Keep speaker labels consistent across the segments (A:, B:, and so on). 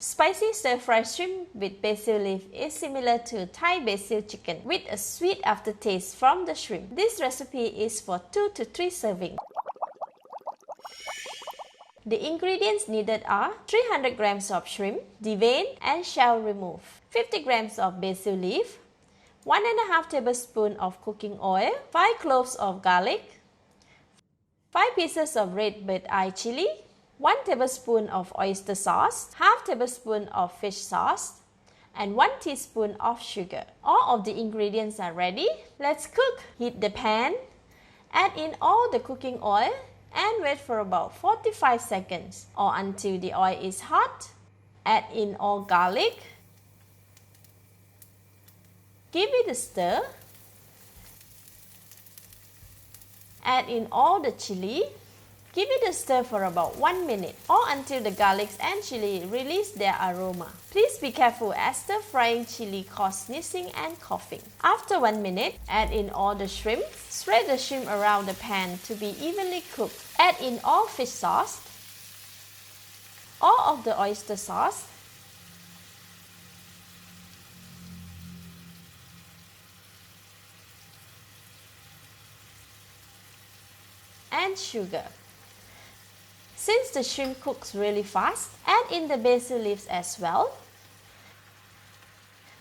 A: Spicy stir-fry shrimp with basil leaf is similar to Thai basil chicken with a sweet aftertaste from the shrimp. This recipe is for 2 to 3 servings. The ingredients needed are 300 grams of shrimp, deveined and shell removed, 50 grams of basil leaf, 1½ tablespoon of cooking oil, 5 cloves of garlic, 5 pieces of red bird eye chili, 1 tablespoon of oyster sauce, ½ tablespoon of fish sauce, and 1 teaspoon of sugar. All of the ingredients are ready. Let's cook. Heat the pan, add in all the cooking oil, and wait for about 45 seconds or until the oil is hot. Add in all garlic. Give it a stir. Add in all the chili. Give it a stir for about 1 minute or until the garlic and chili release their aroma. Please be careful as stir-frying chili causes sneezing and coughing. After 1 minute, add in all the shrimp. Spread the shrimp around the pan to be evenly cooked. Add in all fish sauce, all of the oyster sauce, and sugar. Since the shrimp cooks really fast, add in the basil leaves as well.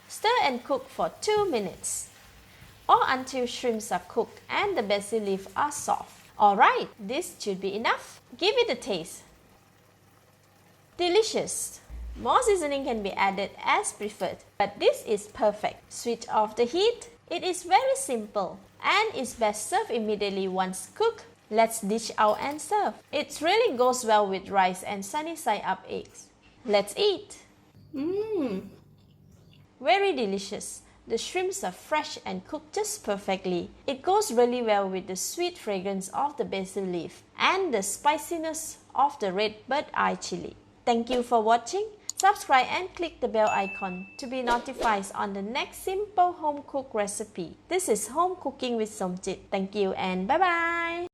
A: Stir and cook for 2 minutes or until shrimps are cooked and the basil leaves are soft. Alright, this should be enough. Give it a taste. Delicious! More seasoning can be added as preferred, but this is perfect. Switch off the heat. It is very simple and is best served immediately once cooked. Let's dish out and serve. It really goes well with rice and sunny side up eggs. Let's eat. Very delicious. The shrimps are fresh and cooked just perfectly. It goes really well with the sweet fragrance of the basil leaf and the spiciness of the red bird eye chili. Thank you for watching. Subscribe and click the bell icon to be notified on the next simple home cooked recipe. This is Home Cooking with Somjit. Thank you and bye bye.